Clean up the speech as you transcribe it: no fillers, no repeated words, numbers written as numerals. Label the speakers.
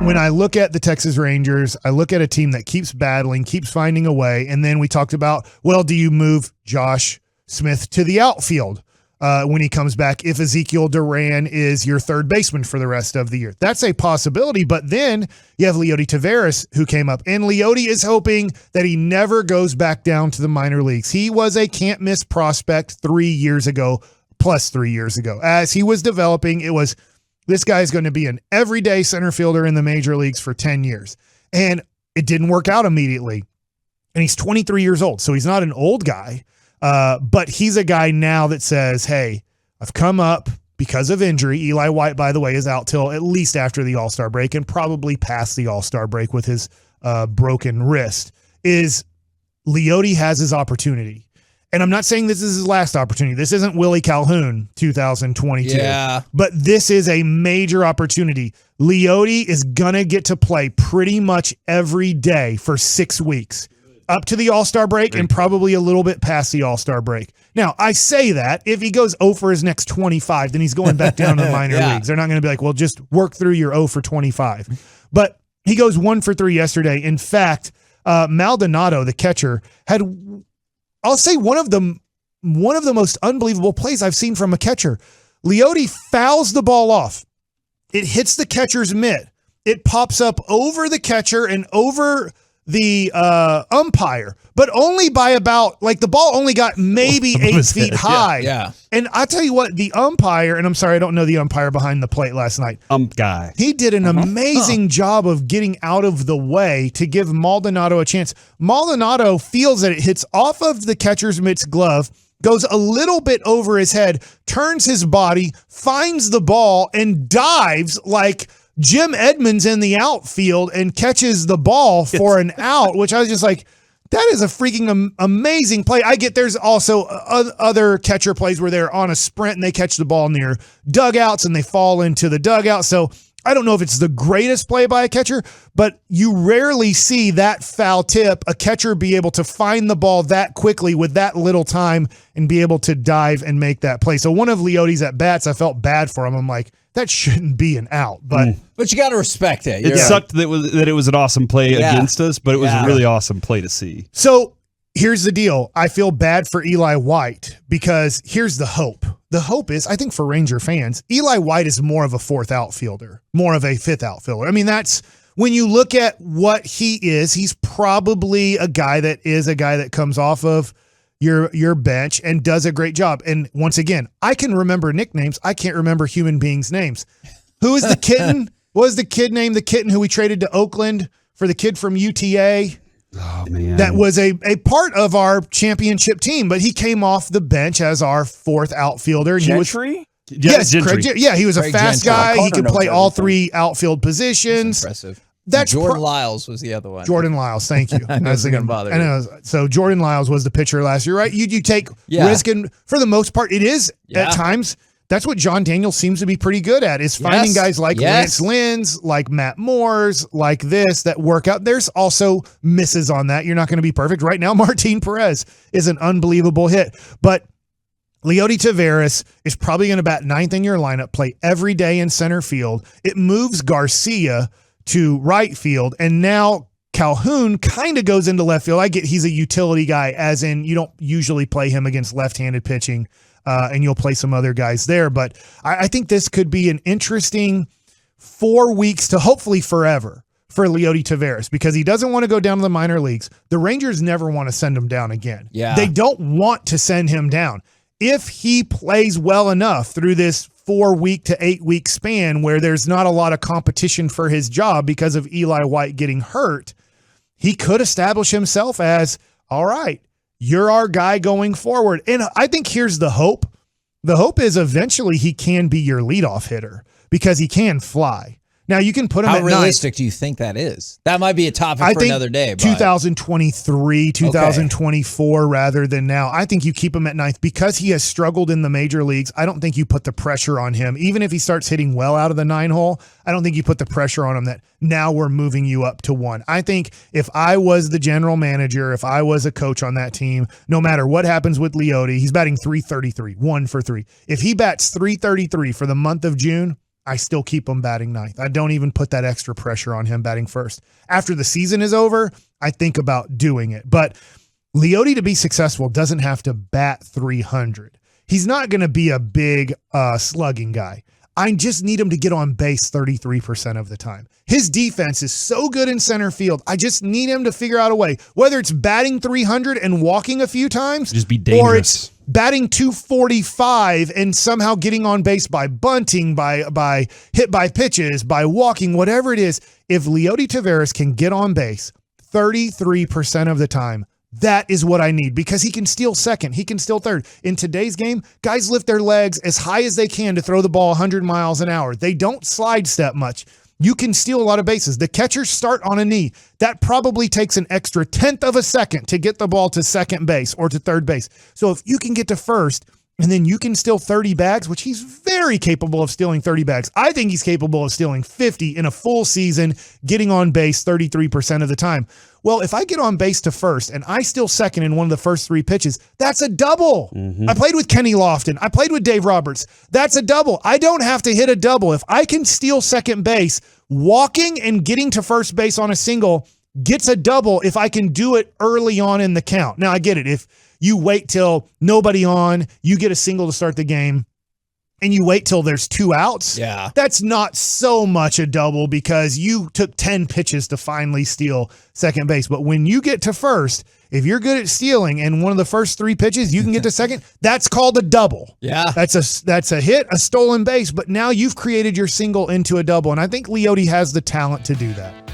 Speaker 1: when I look at the Texas Rangers, I look at a team that keeps battling, keeps finding a way. And then we talked about, well, do you move Josh Smith to the outfield when he comes back if Ezekiel Duran is your third baseman for the rest of the year? That's a possibility. But then you have Leody Taveras who came up, and Leody is hoping that he never goes back down to the minor leagues. He was a can't miss prospect 3 years ago, plus 3 years ago. As he was developing, it was, this guy is going to be an everyday center fielder in the major leagues for 10 years. And it didn't work out immediately. And he's 23 years old, so he's not an old guy. But he's a guy now that says, hey, I've come up because of injury. Eli White, by the way, is out till at least after the All-Star break and probably past the All-Star break with his broken wrist. Leody has his opportunity. And I'm not saying this is his last opportunity. This isn't Willie Calhoun 2022.
Speaker 2: Yeah.
Speaker 1: But this is a major opportunity. Leody is going to get to play pretty much every day for 6 weeks. Up to the All-Star break and probably a little bit past the All-Star break. Now, I say that if he goes 0 for his next 25, then he's going back down to the minor leagues. They're not going to be like, well, just work through your 0 for 25. But he goes 1 for 3 yesterday. In fact, Maldonado, the catcher, had, I'll say, one of the most unbelievable plays I've seen from a catcher. Leody fouls the ball off. It hits the catcher's mitt. It pops up over the catcher and over the umpire, but only by about, like, the ball only got maybe 8 feet high.
Speaker 2: Yeah.
Speaker 1: And I tell you what, the umpire, and I'm sorry, I don't know the umpire behind the plate last night.
Speaker 3: Guy.
Speaker 1: He did an amazing job of getting out of the way to give Maldonado a chance. Maldonado feels that it hits off of the catcher's mitt's glove, goes a little bit over his head, turns his body, finds the ball, and dives like Jim Edmonds in the outfield and catches the ball for an out, which I was just like, that is a freaking amazing play. I get there's also other catcher plays where they're on a sprint and they catch the ball near dugouts and they fall into the dugout. So I don't know if it's the greatest play by a catcher, but you rarely see that foul tip, a catcher be able to find the ball that quickly with that little time and be able to dive and make that play. So one of Leody's at-bats, I felt bad for him. I'm like, that shouldn't be an out. But
Speaker 2: you got to respect it.
Speaker 3: It sucked that it was an awesome play against us, but it was a really awesome play to see.
Speaker 1: So here's the deal. I feel bad for Eli White because here's the hope. The hope is, I think for Ranger fans, Eli White is more of a fourth outfielder, more of a fifth outfielder. I mean, that's when you look at what he is, he's probably a guy that comes off of your bench and does a great job. And once again, I can remember nicknames. I can't remember human beings' names. Who is the kitten? What was the kid named the kitten who we traded to Oakland for the kid from UTA?
Speaker 3: Oh, man.
Speaker 1: That was a part of our championship team, but he came off the bench as our fourth outfielder.
Speaker 4: Gentry?
Speaker 1: Yes,
Speaker 3: Gentry.
Speaker 1: He was a fast guy. He could play all 3 outfield positions.
Speaker 2: That's impressive.
Speaker 1: That's
Speaker 2: Jordan Lyles was the other one.
Speaker 1: Jordan Lyles, thank you.
Speaker 2: I wasn't going to bother you.
Speaker 1: I know. So Jordan Lyles was the pitcher last year, right? You take risk, and for the most part, it is at times. That's what John Daniels seems to be pretty good at, is finding guys like Lance Lynn's, like Matt Moore's, like this, that work out. There's also misses on that. You're not going to be perfect. Right now, Martin Perez is an unbelievable hit. But Leody Taveras is probably going to bat 9th in your lineup, play every day in center field. It moves Garcia to right field, and now Calhoun kind of goes into left field. I get he's a utility guy, as in you don't usually play him against left-handed pitching, and you'll play some other guys there. But I think this could be an interesting 4 weeks to hopefully forever for Leody Taveras, because he doesn't want to go down to the minor leagues. The Rangers never want to send him down again.
Speaker 2: Yeah.
Speaker 1: They don't want to send him down. If he plays well enough through this 4 week to 8 week span where there's not a lot of competition for his job because of Eli White getting hurt, he could establish himself as, all right, you're our guy going forward. And I think here's the hope. The hope is eventually he can be your leadoff hitter because he can fly. Now, you can put him at
Speaker 2: How realistic do you think that is? That might be a topic for another day.
Speaker 1: 2023, 2024 rather than now. I think you keep him at 9th because he has struggled in the major leagues. I don't think you put the pressure on him. Even if he starts hitting well out of the 9 hole, I don't think you put the pressure on him that now we're moving you up to 1. I think if I was the general manager, if I was a coach on that team, no matter what happens with Leody, he's batting .333, 1 for 3. If he bats .333 for the month of June, I still keep him batting ninth. I don't even put that extra pressure on him batting first. After the season is over, I think about doing it. But Leody, to be successful, doesn't have to bat 300. He's not going to be a big slugging guy. I just need him to get on base 33% of the time. His defense is so good in center field. I just need him to figure out a way, whether it's batting 300 and walking a few times,
Speaker 3: just be dangerous,
Speaker 1: or it's batting 245 and somehow getting on base by bunting, by hit by pitches, by walking, whatever it is. If Leody Taveras can get on base 33% of the time, that is what I need, because he can steal second. He can steal third. In today's game, guys lift their legs as high as they can to throw the ball 100 miles an hour. They don't slide step much. You can steal a lot of bases. The catchers start on a knee. That probably takes an extra 1/10 of a second to get the ball to second base or to third base. So if you can get to first, and then you can steal 30 bags, which he's very capable of stealing 30 bags. I think he's capable of stealing 50 in a full season, getting on base 33% of the time. Well, if I get on base to first and I steal second in one of the first 3 pitches, that's a double. I played with Kenny Lofton. I played with Dave Roberts. That's a double. I don't have to hit a double. If I can steal second base, walking and getting to first base on a single gets a double if I can do it early on in the count. Now, I get it. If you wait till nobody on, you get a single to start the game, and you wait till there's 2 outs, that's not so much a double because you took 10 pitches to finally steal second base. But when you get to first, if you're good at stealing and one of the first 3 pitches you can get to second, that's called a double. That's a hit, a stolen base, but now you've created your single into a double. And I think Leody has the talent to do that.